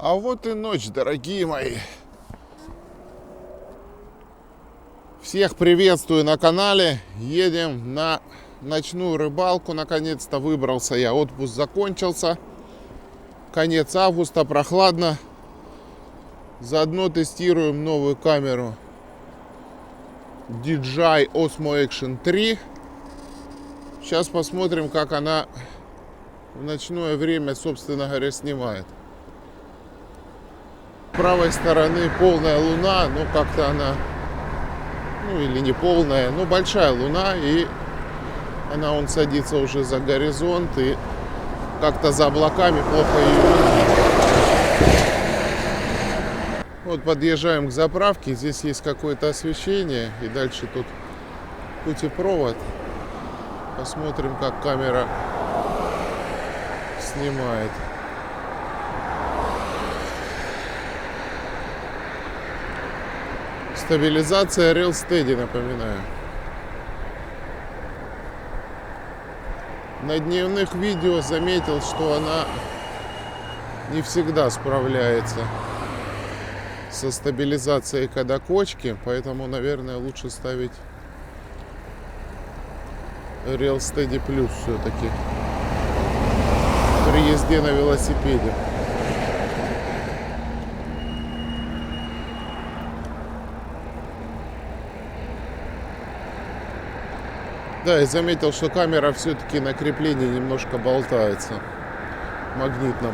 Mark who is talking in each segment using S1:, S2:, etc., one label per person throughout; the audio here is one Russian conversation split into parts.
S1: А вот и ночь, дорогие мои. Всех приветствую на канале. Едем на ночную рыбалку. Наконец-то выбрался я. Отпуск закончился. Конец августа, прохладно. Заодно тестируем новую камеру DJI Osmo Action 3. Сейчас посмотрим, как она в ночное время, собственно говоря, снимает. С правой стороны полная луна, но как-то она, или не полная, но большая луна, и она садится уже за горизонт, и как-то за облаками плохо ее видно. Вот подъезжаем к заправке, здесь есть какое-то освещение, и дальше тут путепровод. Посмотрим, как камера снимает. Стабилизация Real Steady, напоминаю. На дневных видео заметил, что она не всегда справляется со стабилизацией, когда кочки, поэтому, наверное, лучше ставить Real Steady Plus все-таки при езде на велосипеде. Да, и заметил, что камера все-таки на креплении немножко болтается магнитном.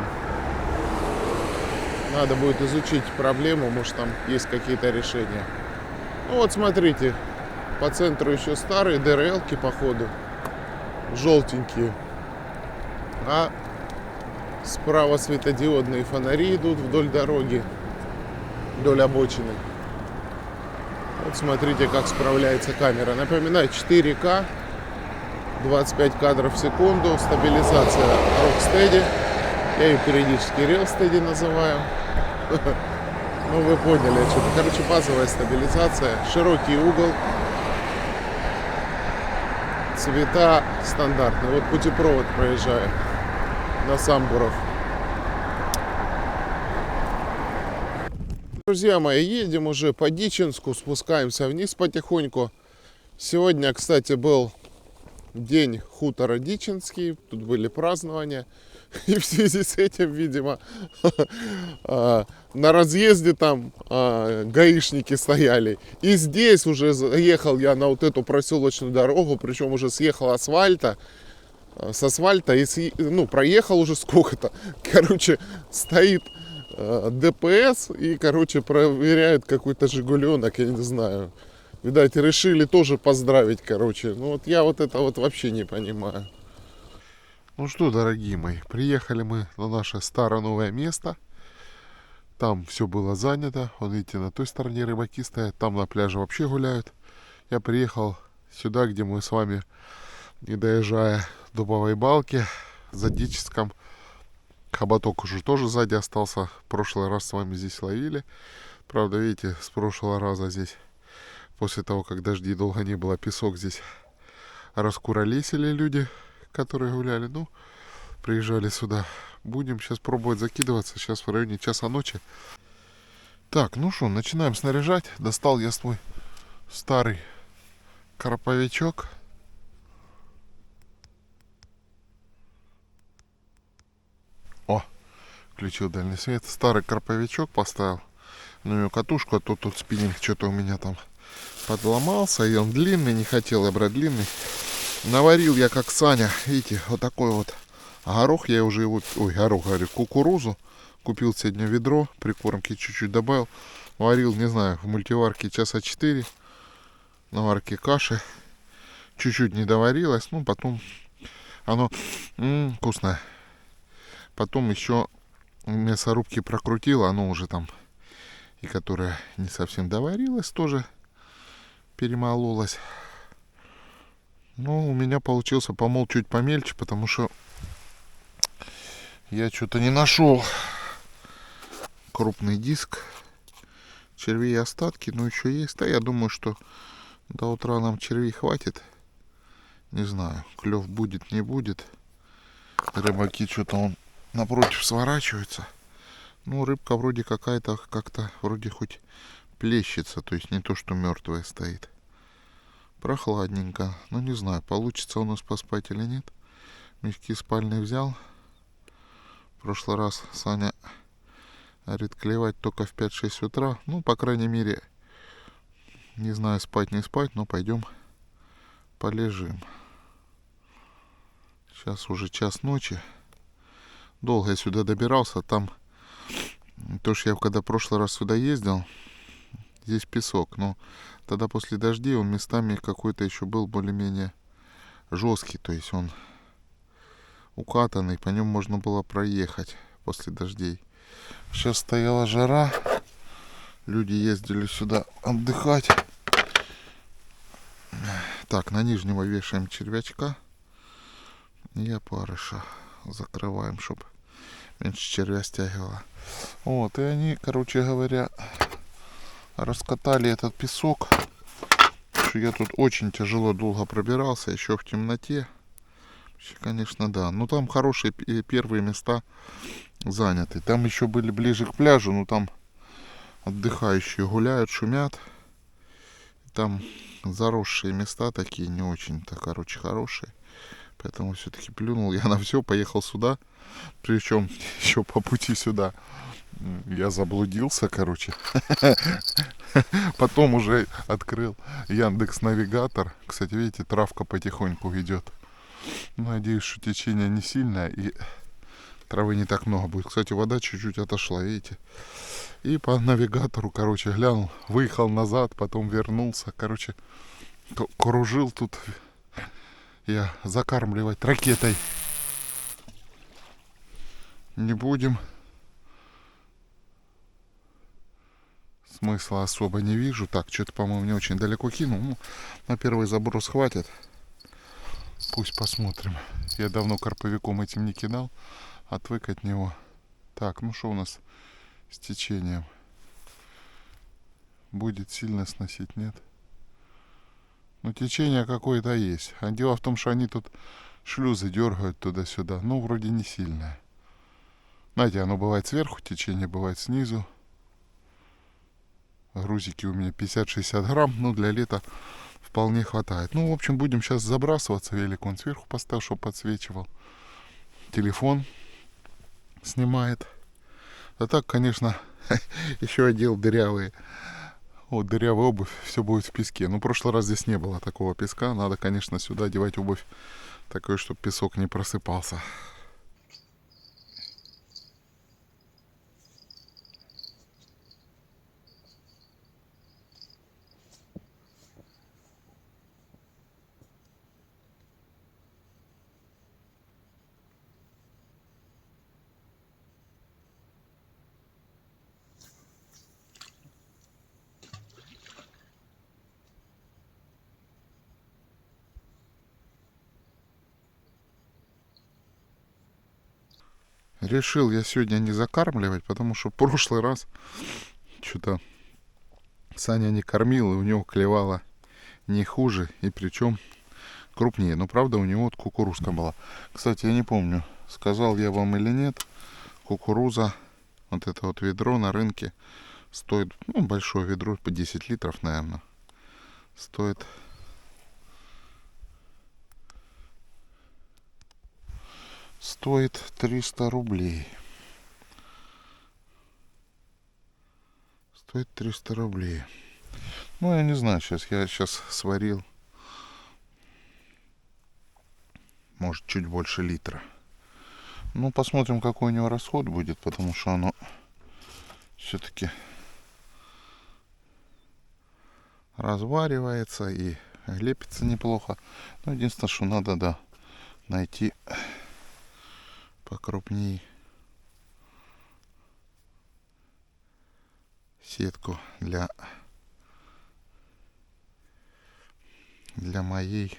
S1: Надо будет изучить проблему, может там есть какие-то решения. Ну вот смотрите, по центру еще старые ДРЛ-ки, походу, желтенькие. А справа светодиодные фонари идут вдоль дороги, вдоль обочины. Вот смотрите, как справляется камера. Напоминаю, 4К, 25 кадров в секунду, стабилизация Rocksteady. Я ее периодически Real Steady называю. Ну вы поняли, что-то. Короче, базовая стабилизация, широкий угол, цвета стандартные. Вот путепровод проезжаю на Самбуров. Друзья мои, едем уже по Дичинску, спускаемся вниз потихоньку. Сегодня, кстати, был день хутора Дичинский, тут были празднования. И в связи с этим, видимо, на разъезде там гаишники стояли. И здесь уже заехал я на вот эту проселочную дорогу, причем уже съехал с асфальта и проехал уже сколько-то. Короче, стоит ДПС и, проверяют какой-то Жигуленок, я не знаю. Видать, решили тоже поздравить, Ну вот я вот это вот вообще не понимаю. Ну что, дорогие мои, приехали мы на наше старое новое место. Там все было занято. Вот видите, на той стороне рыбаки стоят, там на пляже вообще гуляют. Я приехал сюда, где мы с вами, не доезжая до Дубовой Балки, за Дичинском. Хоботок уже тоже сзади остался. В прошлый раз с вами здесь ловили. Правда, видите, с прошлого раза здесь, после того, как дождей долго не было, песок здесь раскуролесили люди, которые гуляли. Ну, приезжали сюда. Будем сейчас пробовать закидываться. Сейчас в районе часа ночи. Так, ну что, начинаем снаряжать. Достал я свой старый карповичок. О, включил дальний свет. Старый карповичок поставил. Ну и катушку, а то тут спиннинг что-то у меня там подломался. И он длинный, не хотел я брать длинный. Наварил я, как Саня, видите, вот такой вот горох. Я уже его, кукурузу. Купил сегодня ведро, прикормки чуть-чуть добавил. Варил, не знаю, в мультиварке часа 4. На варке каши. Чуть-чуть не доварилось, ну потом оно вкусное. Потом еще в мясорубке прокрутил, оно уже там, и которая не совсем доварилась, тоже перемололась. Ну, у меня получился помол чуть помельче, потому что я что-то не нашел крупный диск. Червей остатки, но еще есть. Да, я думаю, что до утра нам червей хватит. Не знаю, клев будет, не будет. Рыбаки что-то напротив сворачиваются.
S2: Ну, рыбка вроде какая-то, как-то вроде хоть плещется, то есть не то, что мертвая стоит. Прохладненько. Ну, не знаю, получится у нас поспать или нет. Мешки спальные взял. В прошлый раз Саня говорит, клевать только в 5-6 утра. Ну, по крайней мере, не знаю, спать не спать, но пойдем полежим. Сейчас уже час ночи. Долго я сюда добирался. Там, то, что я когда в прошлый раз сюда ездил, здесь песок. Но тогда после дождей он местами какой-то еще был более-менее жесткий. То есть он укатанный, по нем можно было проехать после дождей. Сейчас стояла жара. Люди ездили сюда отдыхать. Так, на нижнего вешаем червячка и опарыша. Закрываем, чтобы меньше червя стягивало. Вот, и они, короче говоря, раскатали этот песок. Я тут очень тяжело долго пробирался, еще в темноте. Вообще, конечно, да. Но там хорошие первые места заняты. Там еще были ближе к пляжу, но там отдыхающие гуляют, шумят. Там заросшие места такие не очень-то, короче, хорошие. Поэтому все-таки плюнул я на все, поехал сюда. Причем еще по пути сюда я заблудился, короче. Потом уже открыл Яндекс Навигатор. Кстати, видите, травка потихоньку идет. Надеюсь, что течение не сильное и травы не так много будет. Кстати, вода чуть-чуть отошла, видите. И по навигатору, короче, глянул, выехал назад, потом вернулся. Короче, кружил тут я закармливать ракетой не будем. Смысла особо не вижу. Так, что-то, по-моему, не очень далеко кинул. Ну, на первый заброс хватит. Пусть посмотрим. Я давно карповиком этим не кидал. Отвык от него. Так, ну что у нас с течением? Будет сильно сносить, нет? Ну, течение какое-то есть. А дело в том, что они тут шлюзы дергают туда-сюда. Ну, вроде не сильное. Знаете, оно бывает сверху течение, бывает снизу. Грузики у меня 50-60 грамм. Ну, для лета вполне хватает. Ну, в общем, будем сейчас забрасываться. Велик он сверху поставил, чтобы подсвечивал. Телефон снимает. А так, конечно, еще одел дырявые. Вот дырявая обувь, все будет в песке. Ну, в прошлый раз здесь не было такого песка. Надо, конечно, сюда одевать обувь такой, чтобы песок не просыпался. Решил я сегодня не закармливать, потому что в прошлый раз что-то Саня не кормил, и у него клевало не хуже, и причем крупнее. Но правда у него вот кукурузка была. Кстати, я не помню, сказал я вам или нет, кукуруза, вот это вот ведро на рынке стоит, ну, большое ведро по 10 литров, наверное, стоит стоит 300 рублей. Стоит 300 рублей. Ну, я не знаю, я сейчас сварил, может, чуть больше литра. Ну, посмотрим, какой у него расход будет, потому что оно все-таки разваривается и лепится неплохо. Но единственное, что надо, да, найти покрупней сетку для моей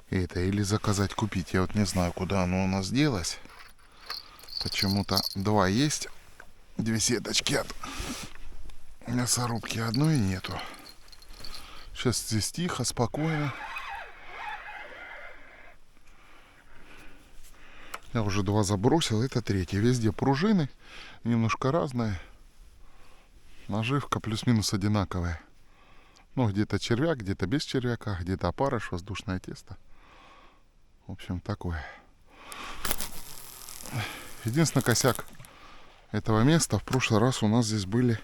S2: этой, или заказать, купить. Я вот не знаю, куда оно у нас делось. Почему-то два есть, две сеточки от мясорубки, одной нету. Сейчас здесь тихо, спокойно. Я уже 2 забросил, это 3. Везде пружины, немножко разные. Наживка плюс-минус одинаковая. Ну, где-то червяк, где-то без червяка, где-то опарыш, воздушное тесто. В общем, такое. Единственный косяк этого места, в прошлый раз у нас здесь были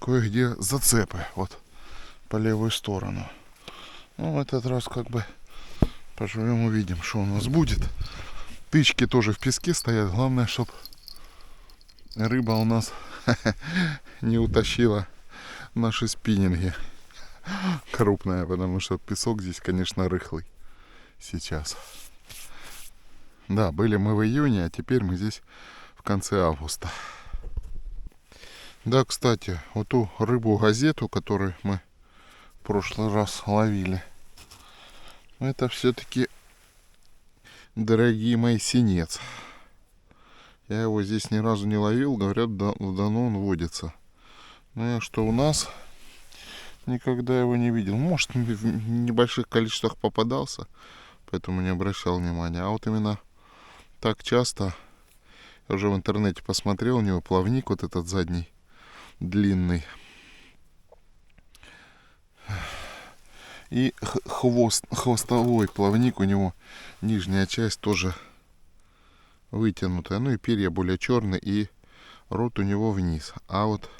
S2: кое-где зацепы. Вот, по левую сторону. Ну, в этот раз как бы поживем, увидим, что у нас будет. Тычки тоже в песке стоят. Главное, чтобы рыба у нас не утащила наши спиннинги. Крупная, потому что песок здесь, конечно, рыхлый сейчас. Да, были мы в июне, а теперь мы здесь в конце августа. Да, кстати, вот ту рыбу-газету, которую мы в прошлый раз ловили, это все-таки, дорогие мои, синец. Я его здесь ни разу не ловил, говорят, давно он водится. Но я что у нас никогда его не видел. Может, в небольших количествах попадался, поэтому не обращал внимания. А вот именно так часто, я уже в интернете посмотрел, у него плавник вот этот задний, длинный. И хвостовой плавник у него, нижняя часть тоже вытянутая. Ну и перья более черные, и рот у него вниз. А вот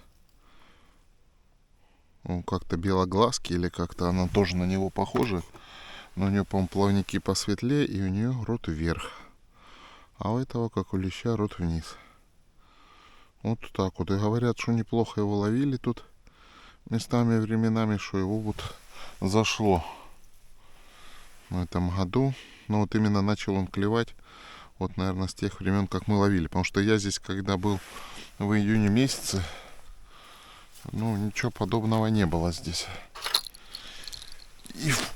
S2: он как-то белоглазкий, или как-то она тоже на него похожа. Но у нее, по-моему, плавники посветлее, и у нее рот вверх. А у этого, как у леща, рот вниз. Вот так вот. И говорят, что неплохо его ловили тут местами, временами, что его вот зашло в этом году. Но вот именно начал он клевать, вот, наверное, с тех времен, как мы ловили. Потому что я здесь, когда был в июне месяце, ну, ничего подобного не было здесь.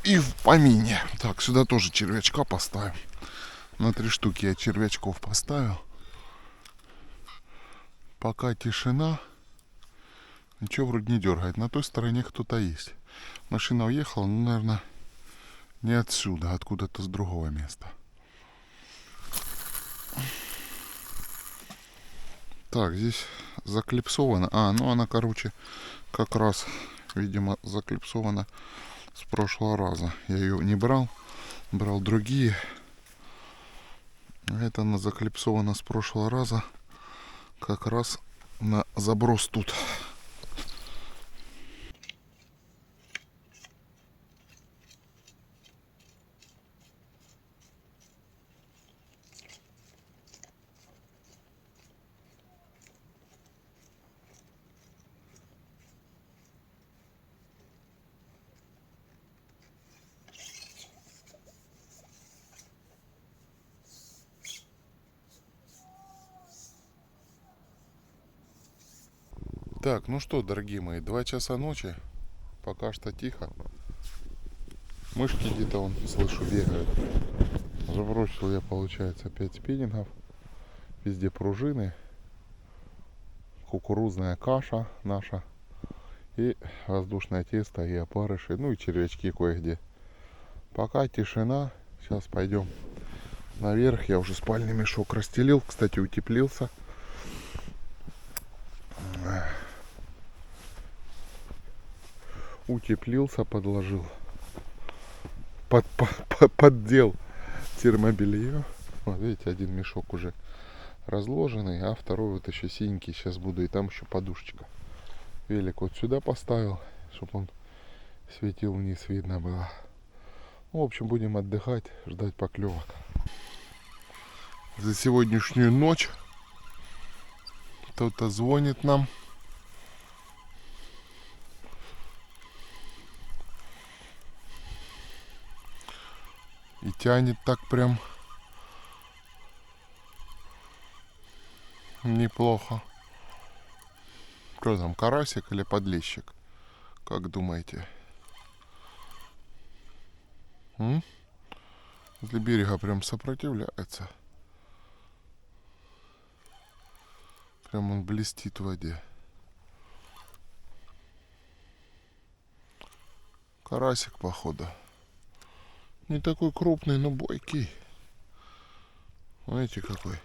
S2: И в помине. Так, сюда тоже червячка поставим. На 3 штуки я червячков поставил. Пока тишина. Ничего вроде не дергает. На той стороне кто-то есть. Машина уехала, ну, наверное, не отсюда, а откуда-то с другого места. Так, здесь заклипсована. Ну она, короче, как раз, видимо, заклипсована с прошлого раза. Я ее не брал, брал другие. Это она заклипсована с прошлого раза, как раз на заброс тут. Так, ну что, дорогие мои, 2 часа ночи. Пока что тихо. Мышки где-то, вон, слышу, бегают. Забросил я, получается, 5 спиннингов. Везде пружины. Кукурузная каша наша. И воздушное тесто, и опарыши. Ну и червячки кое-где. Пока тишина. Сейчас пойдем наверх. Я уже спальный мешок расстелил. Кстати, утеплился. Утеплился, подложил. Поддел термобелье. Вот видите, один мешок уже разложенный, а второй вот еще синенький. Сейчас буду, и там еще подушечка. Велик вот сюда поставил, чтобы он светил вниз, видно было. Ну, в общем, будем отдыхать, ждать поклевок. За сегодняшнюю ночь кто-то звонит нам. И тянет так прям неплохо. Что там, карасик или подлещик? Как думаете? Возле берега прям сопротивляется. Прям он блестит в воде. Карасик, походу. Не такой крупный, но бойкий. Смотрите какой.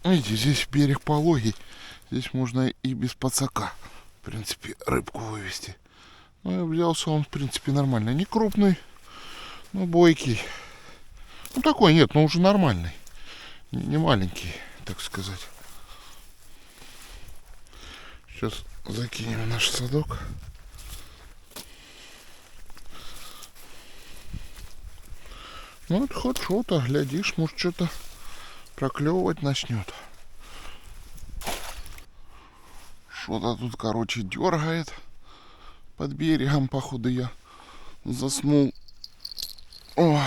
S2: Видите, здесь берег пологий. Здесь можно и без пацака, в принципе, рыбку вывести. Ну, я взялся, он, в принципе, нормальный. Не крупный, но бойкий. Ну, такой нет, но уже нормальный. Не маленький, так сказать. Сейчас закинем наш садок. Ну, это хоть что-то, глядишь, может, что-то проклевывать начнет. Что-то тут, короче, дергает под берегом, походу, я заснул. Ой.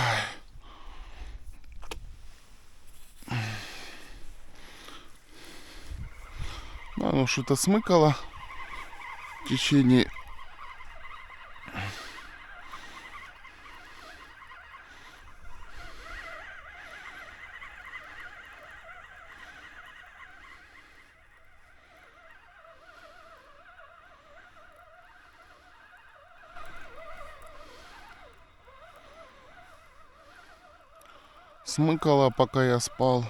S2: Да, ну что-то смыкало в течение. Смыкало, пока я спал.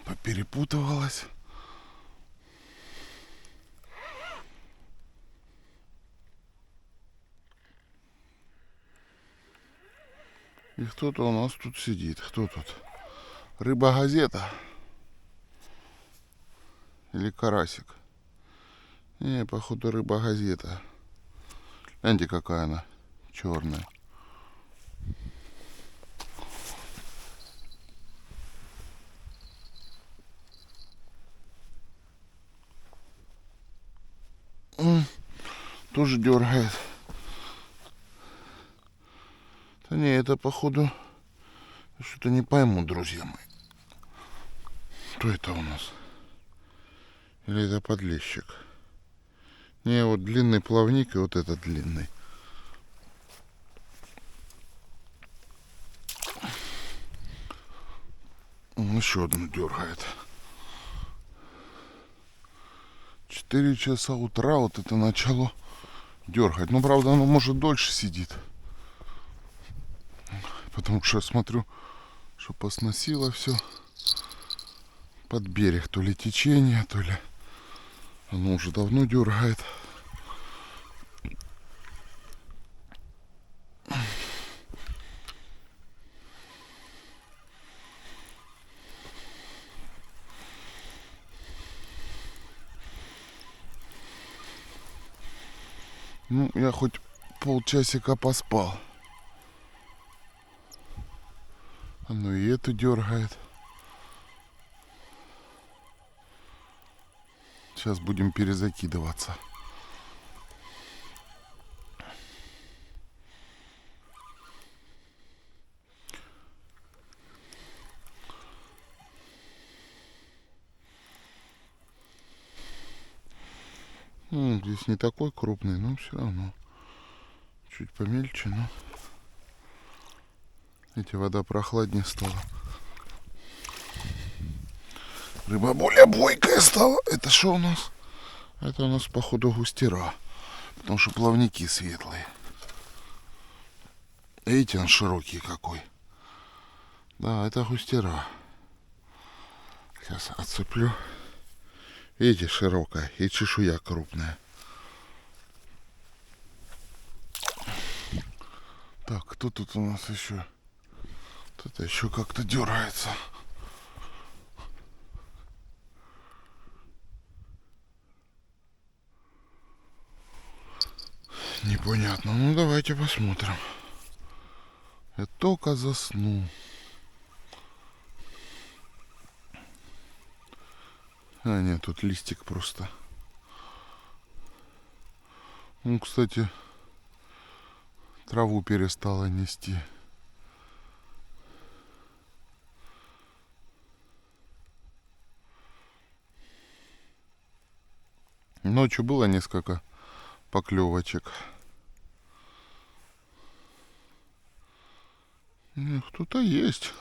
S2: Поперепутывалось. И кто-то у нас тут сидит. Кто тут? Рыба-газета? Или карасик? Не, походу рыба-газета. Гляньте, какая она черная. Тоже дергает. Да не, это походу что-то не пойму, друзья мои. Кто это у нас? Или это подлещик? Не, вот длинный плавник и вот этот длинный. Он еще один дергает. 4 часа утра вот это начало дергать. Ну, правда, оно может дольше сидит. Потому что я смотрю, что посносило все под берег. То ли течение, то ли оно уже давно дергает. Ну, я хоть полчасика поспал. Оно и эту дергает. Сейчас будем перезакидываться. Ну, здесь не такой крупный, но все равно. Чуть помельче, но... Видите, вода прохладнее стала. Рыба более бойкая стала. Это что у нас? Это у нас, походу, густера. Потому что плавники светлые. Видите, он широкий какой. Да, это густера. Сейчас отцеплю. Видите, широкая. И чешуя крупная. Так, кто тут у нас еще? Кто-то еще как-то дергается. Непонятно. Ну, давайте посмотрим. Я только заснул. А, нет, тут листик просто. Ну, кстати, траву перестала нести. Ночью было несколько поклевочек. Кто-то есть.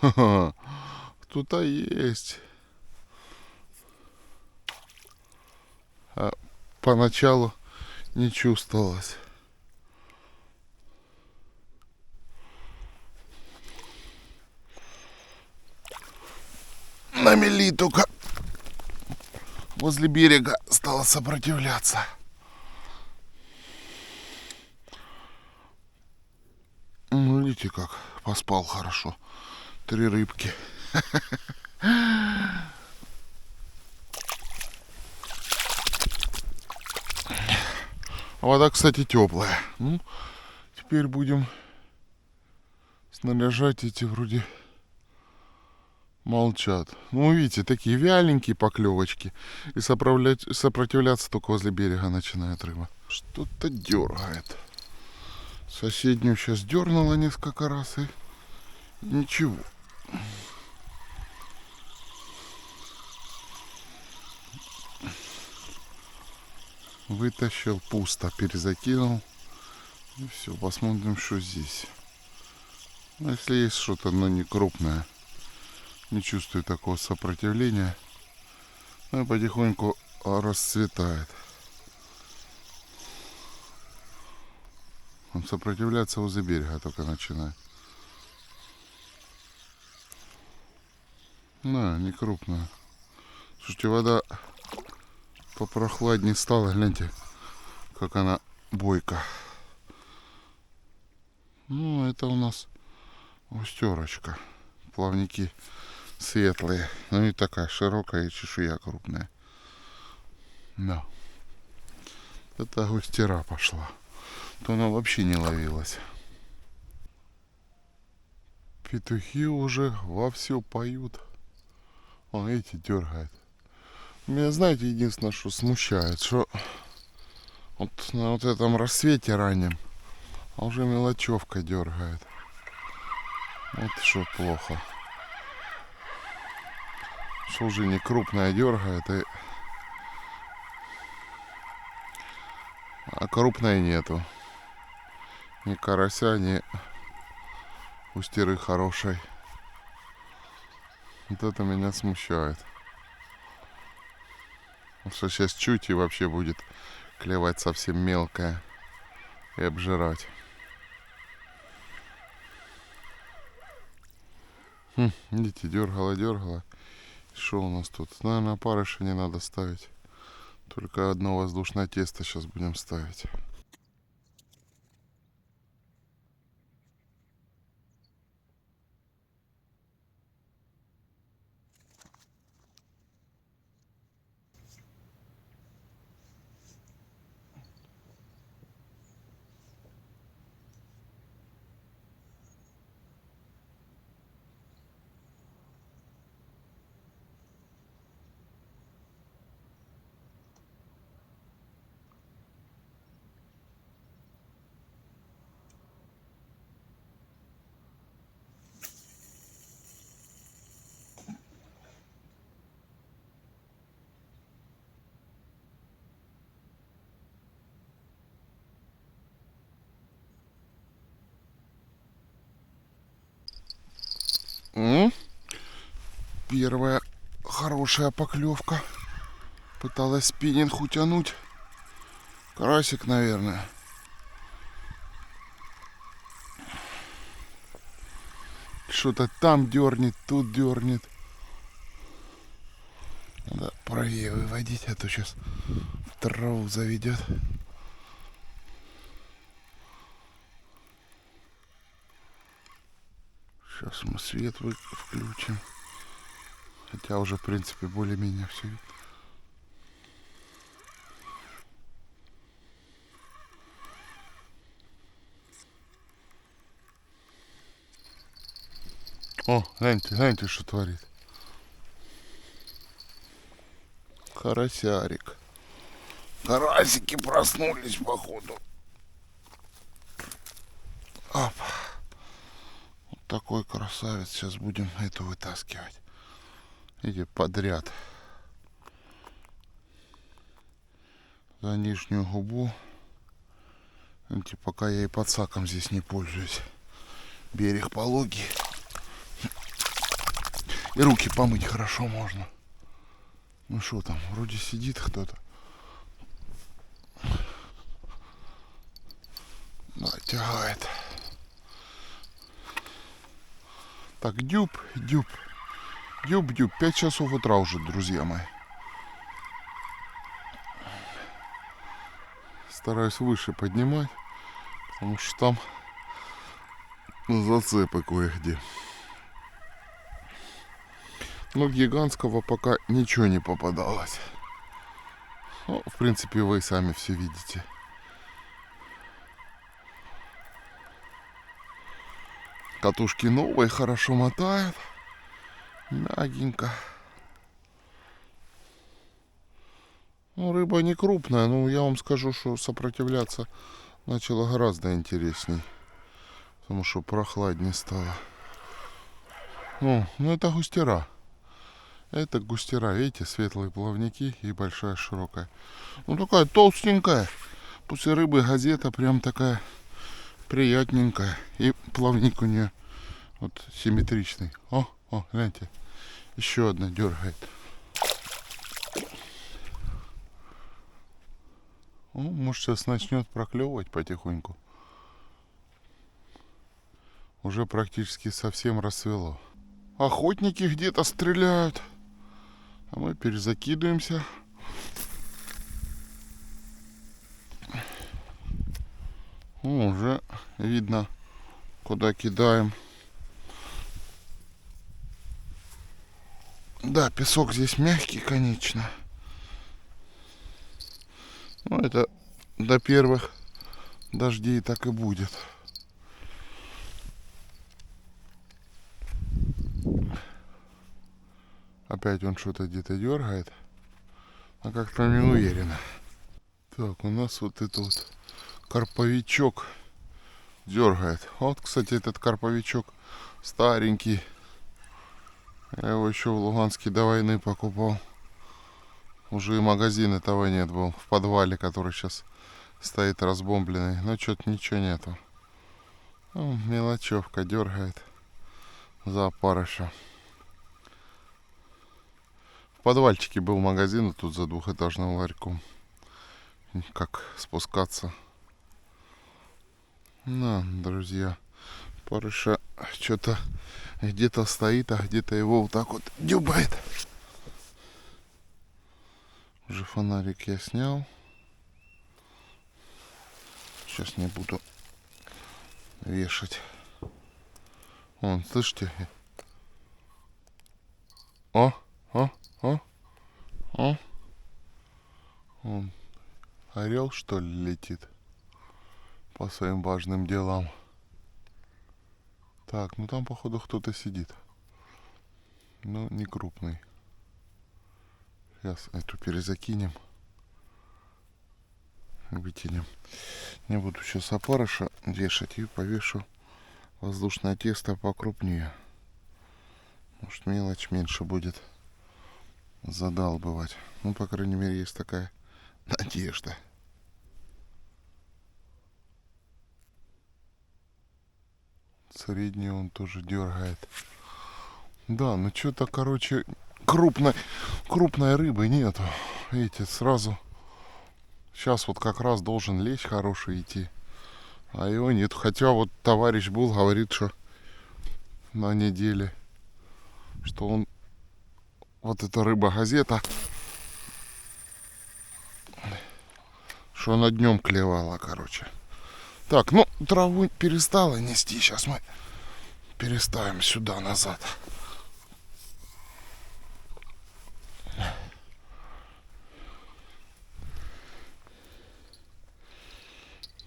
S2: Кто-то есть. А поначалу не чувствовалось. На мели только возле берега стала сопротивляться. Ну, видите как, поспал хорошо. 3 рыбки. Вода, кстати, теплая. Ну, теперь будем снаряжать эти вроде молчат. Ну, видите, такие вяленькие поклевочки. И сопротивляться только возле берега начинает рыба. Что-то дергает. Соседнюю сейчас дернула несколько раз и ничего. Вытащил, пусто, перезакинул. И все, посмотрим, что здесь. Ну, если есть что-то, но не крупное, не чувствую такого сопротивления, ну, потихоньку расцветает. Он сопротивляться возле берега только начинает. Да, не крупная. Слушайте, вода попрохладнее стала, гляньте, как она бойка. Ну, это у нас густерочка. Плавники светлые. Ну и такая широкая, и чешуя крупная. Да. Это густера пошла. То она вообще не ловилась. Петухи уже вовсю поют. Он, видите, дергает. Меня, знаете, единственное, что смущает, что вот на вот этом рассвете раннем уже мелочевка дергает. Вот что плохо. Что уже не крупная дергает, а крупной нету. Ни карася, ни густеры хорошей. Вот это меня смущает. Потому что сейчас чуть и вообще будет клевать совсем мелкая и обжирать. Видите, дергала. Что у нас тут? Наверное, опарыша не надо ставить. Только одно воздушное тесто сейчас будем ставить. Первая хорошая поклевка. Пыталась спиннинг утянуть. Карасик, наверное. Что-то там дернет, тут дернет. Надо правее выводить, а то сейчас в траву заведет. Сейчас мы свет включим. Хотя уже, в принципе, более-менее все видно. О, гляньте, что творит. Карасярик. Карасики проснулись, походу. такой красавец. Сейчас будем эту вытаскивать. Иди подряд. За нижнюю губу. Видите, пока я и подсаком здесь не пользуюсь. Берег пологий. И руки помыть хорошо можно. Ну что там, вроде сидит кто-то. Да, тягает. Так, дюб. 5 часов утра уже, друзья мои. Стараюсь выше поднимать, потому что там зацепы кое-где. Но гигантского пока ничего не попадалось. Ну, в принципе, вы сами все видите. Катушки новые, хорошо мотают. Мягенько. Ну, рыба не крупная, но я вам скажу, что сопротивляться начала гораздо интересней. Потому что прохладнее стало. Ну это густера. Это густера, видите, светлые плавники и большая широкая. Ну такая толстенькая. После рыбы газета прям такая приятненькая. И плавник у нее вот симметричный. О, гляньте. Еще одна дергает. Может, сейчас начнет проклевывать потихоньку. Уже практически совсем рассвело. Охотники где-то стреляют. А мы перезакидываемся. Уже видно, куда кидаем. Да, песок здесь мягкий, конечно. Ну, это до первых дождей так и будет. Опять он что-то где-то дергает. А как-то не уверенно. Так, у нас вот этот вот карповичок дергает. Вот, кстати, этот карповичок старенький. Я его еще в Луганске до войны покупал. Уже и магазина того нет, был в подвале, который сейчас стоит разбомбленный. Но что-то ничего нету. Ну, мелочевка дергает за опарыша. В подвальчике был магазин, тут за двухэтажным ларьком. Как спускаться. На, друзья, опарыша что-то где-то стоит, а где-то его вот так вот дюбает. Уже фонарик я снял. Сейчас не буду вешать. Вон, слышите? О. Он орел, что ли, летит по своим важным делам. Так, ну там, походу, кто-то сидит. Ну, не крупный. Сейчас эту перезакинем. Вытянем. Не буду сейчас опарыша вешать и повешу воздушное тесто покрупнее. Может, мелочь меньше будет задалбывать. Ну, по крайней мере, есть такая надежда. Средний он тоже дергает. Да, ну что-то, короче, крупной рыбы нету. Видите, сразу. Сейчас вот как раз должен лещ хороший идти. А его нет. Хотя вот товарищ был, говорит, что на неделе, что он, вот эта рыба-газета, что она днем клевала, короче. Так, ну, траву перестала нести. Сейчас мы переставим сюда назад.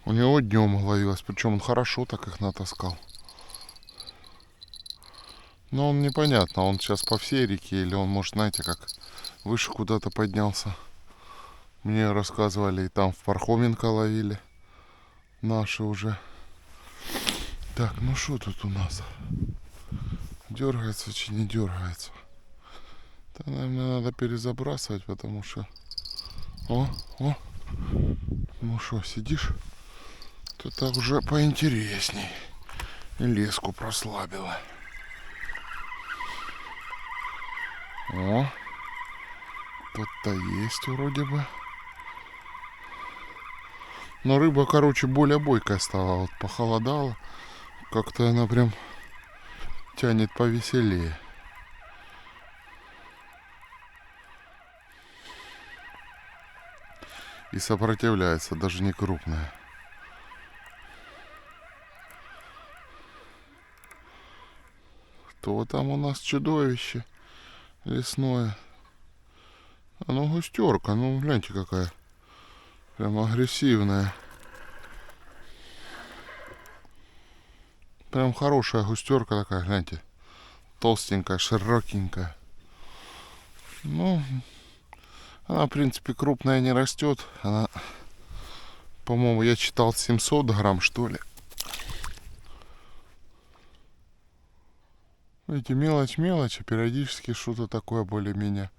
S2: У него днем ловилось, причем он хорошо так их натаскал. Но он непонятно, он сейчас по всей реке или он, может, знаете, как выше куда-то поднялся. Мне рассказывали, и там в Пархоменко ловили наши уже. Так, ну что тут у нас? Дергается, очень не дергается. Да, наверное, надо перезабрасывать, потому что... О. Ну что, сидишь? Тут уже поинтересней. И леску прослабила. О, тут-то есть вроде бы. Но рыба, короче, более бойкая стала. Вот похолодало. Как-то она прям тянет повеселее. И сопротивляется, даже не крупная. Кто там у нас чудовище лесное? А ну густерка, ну гляньте какая. Прям агрессивная. Прям хорошая густерка такая, гляньте. Толстенькая, широкенькая. Ну, она, в принципе, крупная не растет. Она, по-моему, я читал 700 грамм, что ли. Видите, мелочь, а периодически что-то такое более-менее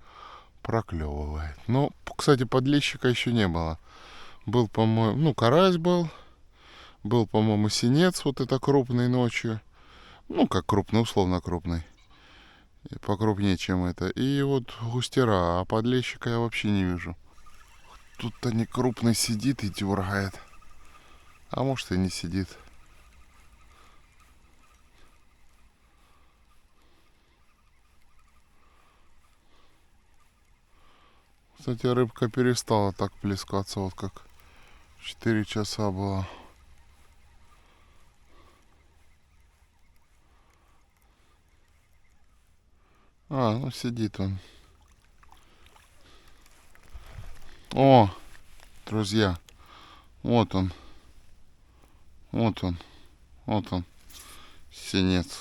S2: проклевывает. Но, кстати, подлещика еще не было. Был, по-моему, ну, карась был. Был, по-моему, синец, вот это крупный ночью. Ну, как крупный, условно крупный. Покрупнее, чем это. И вот густера, а подлещика я вообще не вижу. Тут-то не крупный сидит и дергает. А может и не сидит. Кстати, рыбка перестала так плескаться, вот как 4 часа было. А, ну сидит он. О, друзья, вот он. Вот он. Вот он. Синец.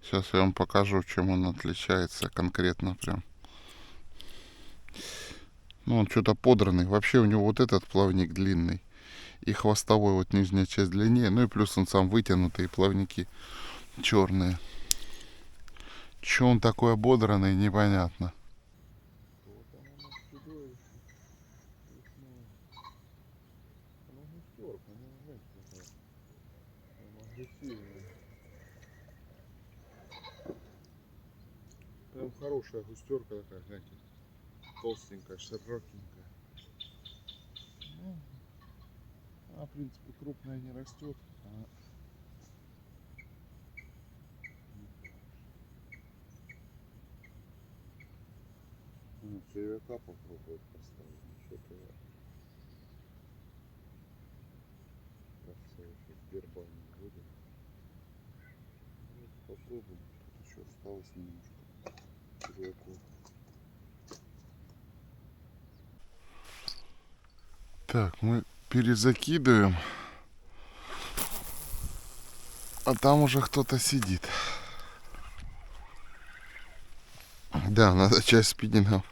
S2: Сейчас я вам покажу, чем он отличается конкретно прям. Ну, он что-то подранный. Вообще у него вот этот плавник длинный. И хвостовой вот нижняя часть длиннее. Ну и плюс он сам вытянутый, и плавники черные. Че он такой ободранный, непонятно. Прям хорошая густерка такая, гляньте. Толстенькая, широкенькая. Ну, она, в принципе, крупная не растет. Червяка попробовать поставить. Что-то я... Кажется, я сейчас герба не буду. Вот попробуем. Тут еще осталось немножко червяков. Так, мы перезакидываем. А там уже кто-то сидит. Да, надо часть спиннингов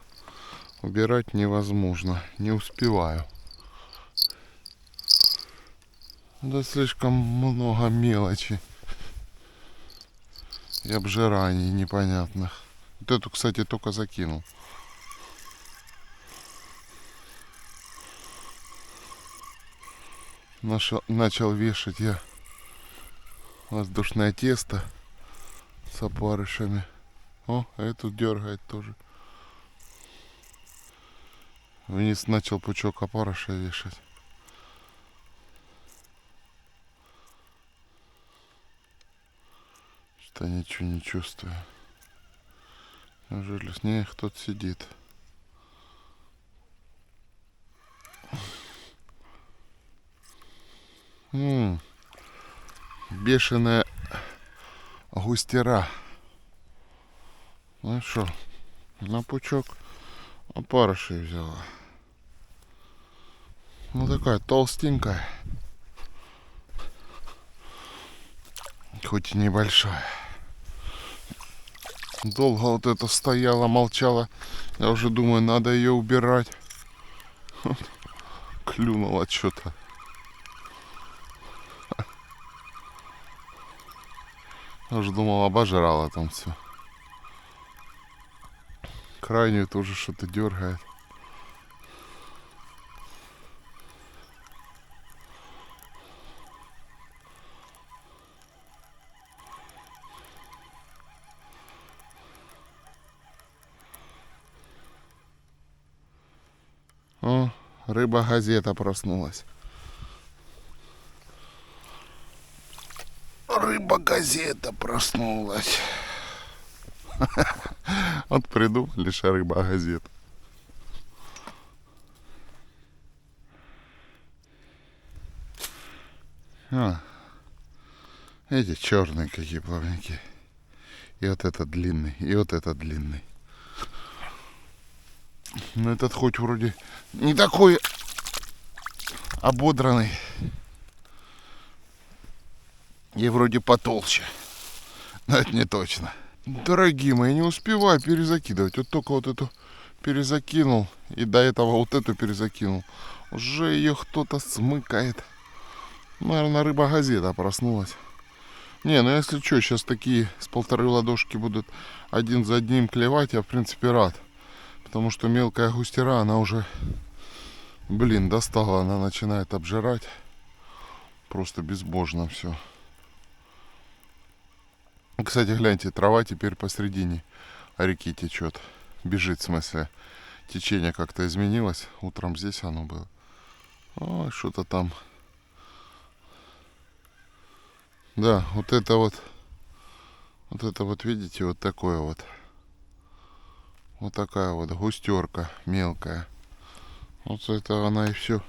S2: убирать невозможно. Не успеваю. Да слишком много мелочи и обжираний непонятных. Вот эту, кстати, только закинул. Начал вешать я воздушное тесто с опарышами. О, а эту дергает тоже. Вниз начал пучок опарыша вешать. Что-то ничего не чувствую. Неужели с ней кто-то сидит? Бешеная густера. Ну что, на пучок опарышей взяла. Ну такая толстенькая. Хоть и небольшая. Долго вот это стояла, молчала. Я уже думаю, надо ее убирать. Клюнула что-то. Аж думал, обожрала там все. Крайнюю тоже что-то дергает. О, рыба-газета проснулась. Рыба-газета проснулась. Вот придумали, что рыба-газета. Эти черные какие плавники. И вот этот длинный, и вот этот длинный. Но этот хоть вроде не такой ободранный. И вроде потолще. Но это не точно. Дорогие мои, не успеваю перезакидывать. Вот только вот эту перезакинул. И до этого вот эту перезакинул. Уже ее кто-то смыкает. Наверное, рыба-газета проснулась. Не, ну если что, сейчас такие с полторы ладошки будут один за одним клевать, я в принципе рад. Потому что мелкая густера, она уже, блин, достала. Она начинает обжирать. Просто безбожно все. Кстати, гляньте, трава теперь посередине реки течет. Бежит, в смысле. Течение как-то изменилось. Утром здесь оно было. Ой, что-то там. Да, вот это вот, видите, вот такое вот. Вот такая вот густерка мелкая. Вот это она и все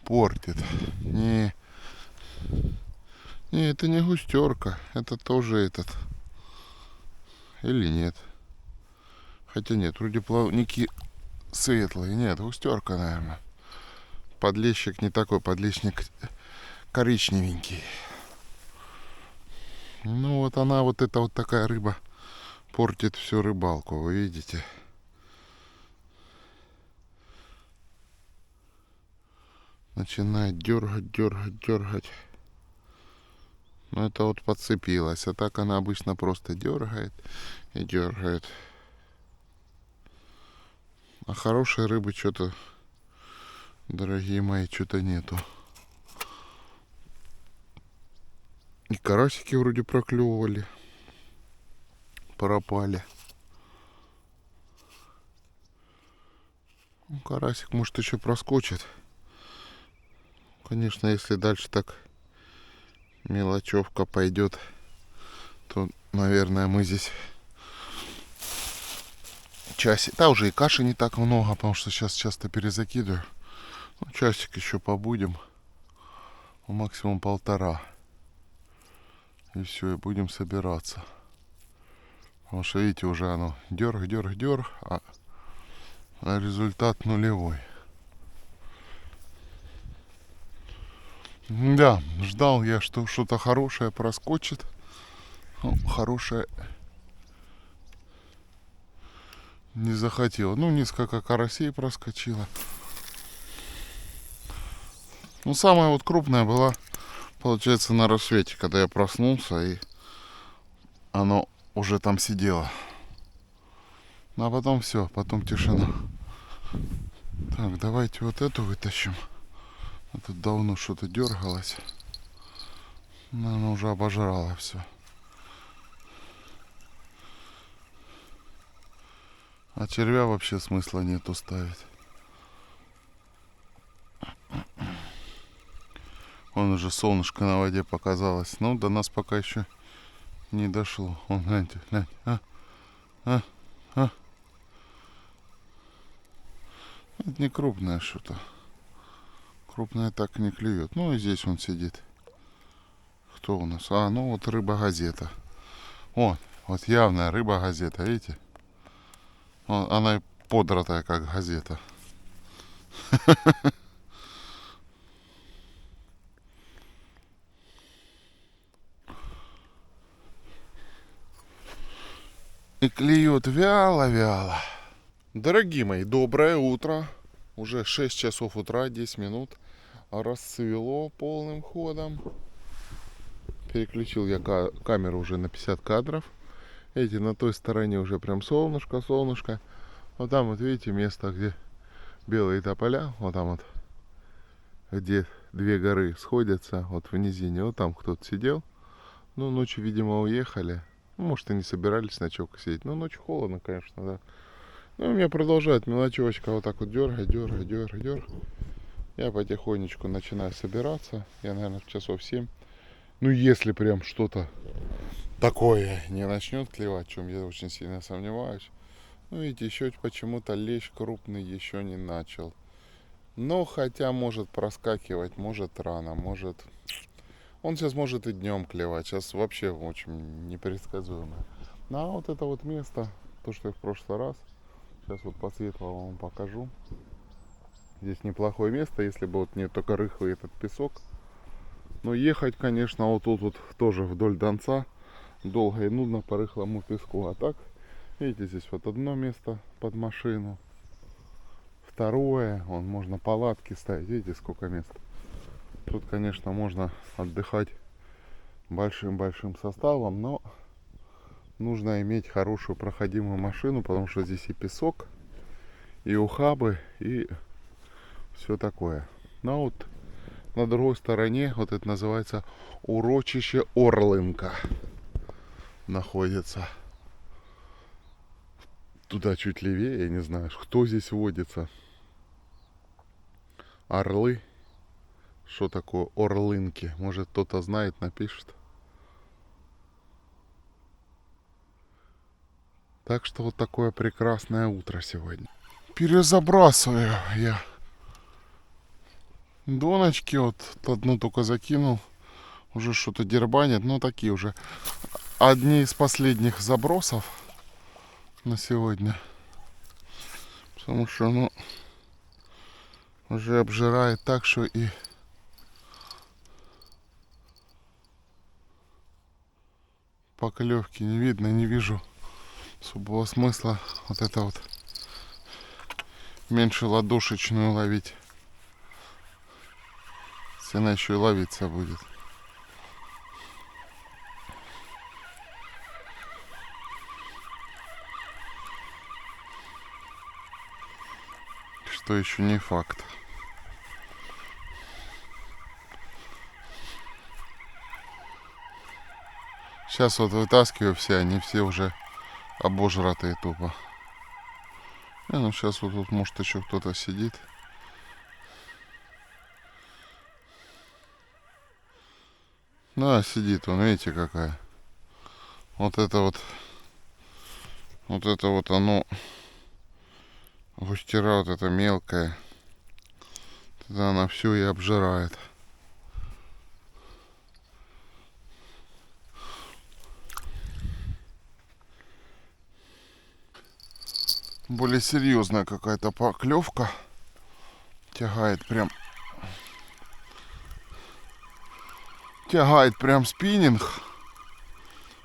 S2: портит. Не, это не густерка. Это тоже этот. Или нет? Хотя нет, вроде плавники светлые. Нет, густерка, наверное. Подлещик не такой, подлещик коричневенький. Ну вот она, вот эта вот такая рыба портит всю рыбалку, вы видите. Начинает дергать. Ну это вот подцепилась, а так она обычно просто дергает и дергает. А хорошей рыбы что-то, дорогие мои, что-то нету. И карасики вроде проклевывали. Пропали. Ну, карасик может еще проскочит. Конечно, если дальше так мелочевка пойдет, то, наверное, мы здесь часик. Да, уже и каши не так много, потому что сейчас часто перезакидываю. Ну, часик еще побудем. Максимум полтора. И все, и будем собираться. Потому что, видите, уже оно дерг, а результат нулевой. Да, ждал я, что что-то хорошее проскочит. Ну, хорошее не захотело. Ну, несколько карасей проскочило. Ну, самая вот крупная была, получается, на рассвете, когда я проснулся, и оно уже там сидело. А потом все, потом тишина. Так, давайте вот эту вытащим. А тут давно что-то дергалось. Но она уже обожрала все. А червя вообще смысла нету ставить. Вон уже солнышко на воде показалось. Ну, до нас пока еще не дошло. Вон, гляньте. Это не крупное что-то. Крупное так не клюет. Ну и здесь он сидит. Кто у нас? А, ну вот рыба-газета. Вот явная рыба-газета, видите? Она и подротая, как газета. И клюет вяло-вяло. Дорогие мои, доброе утро. Уже 6 часов утра, 10 минут. Рассвело полным ходом.
S1: Переключил я камеру уже на 50 кадров. Эти на той стороне уже прям солнышко, солнышко. Вот там вот видите место, где белые тополя. Вот там вот, где две горы сходятся, вот в низине. Вот там кто-то сидел. Ну, ночью, видимо, уехали. Ну, может, и не собирались ночевку сидеть. Но ночью холодно, конечно, да. Ну, у меня продолжает мелочевочка вот так вот дергать. Я потихонечку начинаю собираться. Я, наверное, в часов 7. Ну, если прям что-то такое не начнет клевать, в чем я очень сильно сомневаюсь. Ну, видите, еще почему-то лещ крупный еще не начал. Но хотя может проскакивать, может рано, может... Он сейчас может и днем клевать. Сейчас вообще очень непредсказуемо. Ну, а вот это вот место, то, что я в прошлый раз, сейчас вот по светлому вам покажу. Здесь неплохое место, если бы вот не только рыхлый этот песок. Но ехать, конечно, вот тут вот тоже вдоль Донца долго и нудно по рыхлому песку. А так, видите, здесь вот одно место под машину. Второе, вон можно палатки ставить. Видите, сколько мест. Тут, конечно, можно отдыхать большим-большим составом, но нужно иметь хорошую проходимую машину, потому что здесь и песок, и ухабы, и все такое. Но вот на другой стороне, вот это называется урочище Орлынка, находится. Туда чуть левее, я не знаю, кто здесь водится. Орлы. Что такое Орлынки? Может, кто-то знает, напишет. Так что вот такое прекрасное утро сегодня. Перезабрасываю я доночки. Вот одну только закинул. Уже что-то дербанит. Но такие уже одни из последних забросов на сегодня. Потому что, ну, уже обжирает так, что и поклевки не видно, не вижу особого смысла вот это вот меньше ладошечную ловить. Если она еще и ловиться будет. Что еще не факт. Сейчас вот вытаскиваю все, они все уже обожратые тупо. Ну сейчас вот тут может еще кто-то сидит. Да, сидит он, видите какая. Вот это вот оно, густера вот это мелкая. Тогда она все и обжирает. Более серьезная какая-то поклевка. Тягает прям спиннинг.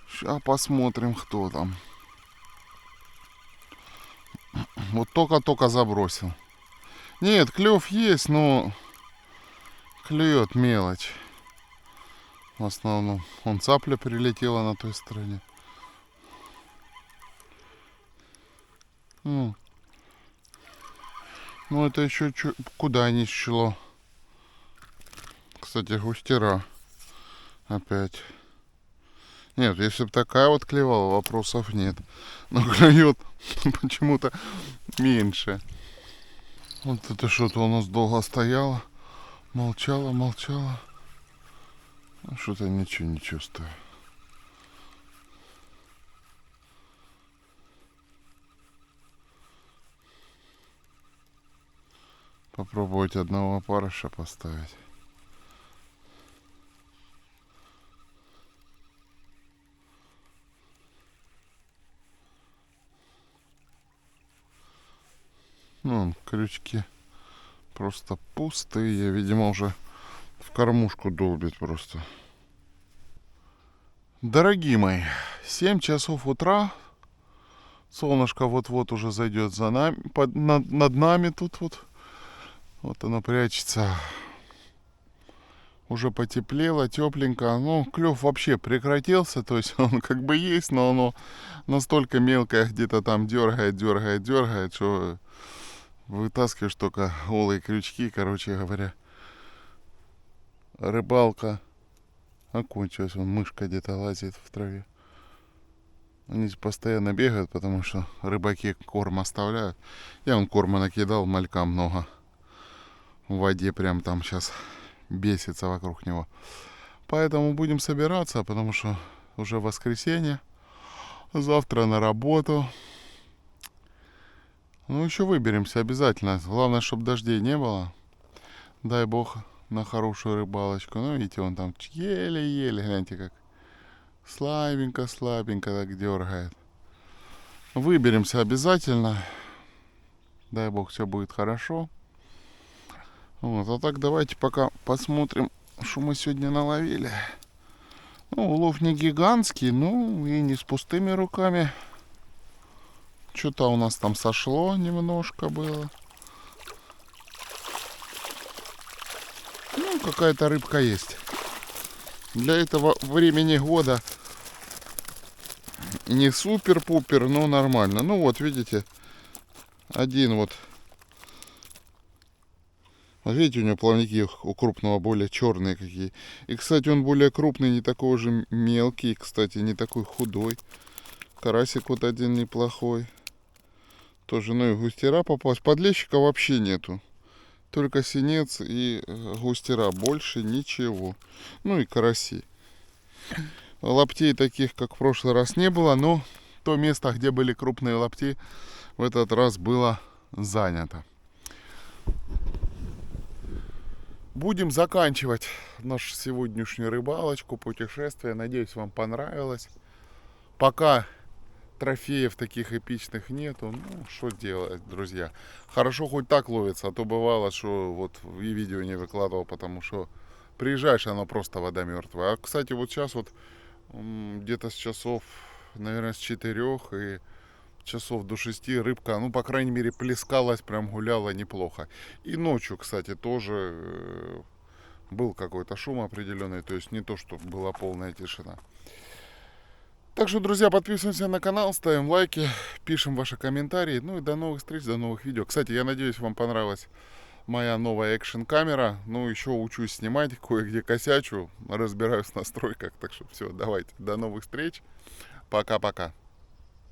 S1: Сейчас посмотрим, кто там. Вот только забросил. Нет, клев есть, но клюет мелочь. В основном. Вон цапля прилетела на той стороне. Ну это еще куда не шло. Кстати, густера. Опять. Нет, если бы такая вот клевала, вопросов нет. Но клюет почему-то меньше. Вот это что-то у нас долго стояло. Молчало. Что-то ничего не чувствую. Попробовать одного опарыша поставить. Ну, крючки просто пустые. Видимо, уже в кормушку долбит просто. Дорогие мои, 7 часов утра. Солнышко вот-вот уже зайдет за нами, над нами тут вот. Вот оно прячется.
S2: уже потеплело, тепленько. Ну, клев вообще прекратился, то есть он как бы есть, но оно настолько мелкое где-то там дергает, что вытаскиваешь только голые крючки, короче говоря. Рыбалка окончилась, вон мышка где-то лазит в траве. Они постоянно бегают, потому что рыбаки корм оставляют. Я вон корма накидал, малька много. В воде прям там сейчас бесится вокруг него. Поэтому будем собираться, потому что уже воскресенье. Завтра на работу. Ну, еще выберемся обязательно. Главное, чтобы дождей не было. Дай бог на хорошую рыбалочку. Ну, видите, он там еле-еле, гляньте как. Слабенько так дергает. Выберемся обязательно. Дай бог, все будет хорошо. Вот, а так давайте пока посмотрим, что мы сегодня наловили. Ну, улов не гигантский, ну и не с пустыми руками. Что-то у нас там сошло немножко было. Ну, какая-то рыбка есть. Для этого времени года не супер-пупер, но нормально. Ну вот, видите, один вот. Вот видите, у него плавники у крупного более черные какие. И, кстати, он более крупный, не такой уже мелкий, кстати, не такой худой. Карасик вот один неплохой. Тоже, ну и густера попалась. Подлещика вообще нету. Только синец и густера. Больше ничего. Ну и караси. Лаптей таких, как в прошлый раз, не было. Но то место, где были крупные лапти, в этот раз было занято. Будем заканчивать нашу сегодняшнюю рыбалочку, путешествие. Надеюсь, вам понравилось. Пока трофеев таких эпичных нету. Ну, что делать, друзья. Хорошо хоть так ловится, а то бывало, что вот и видео не выкладывал, потому что приезжаешь, оно просто вода мертвая. А, кстати, вот сейчас вот где-то с часов, наверное, с 4 и часов до 6 рыбка, ну, по крайней мере, плескалась, прям гуляла неплохо. И ночью, кстати, тоже был какой-то шум определенный, то есть не то, что была полная тишина. Так что, друзья, подписываемся на канал, ставим лайки, пишем ваши комментарии. Ну и до новых встреч, до новых видео. Кстати, я надеюсь, вам понравилась моя новая экшн камера. Ну, еще учусь снимать, кое-где косячу, разбираюсь в настройках. Так что все, давайте, до новых встреч. Пока-пока.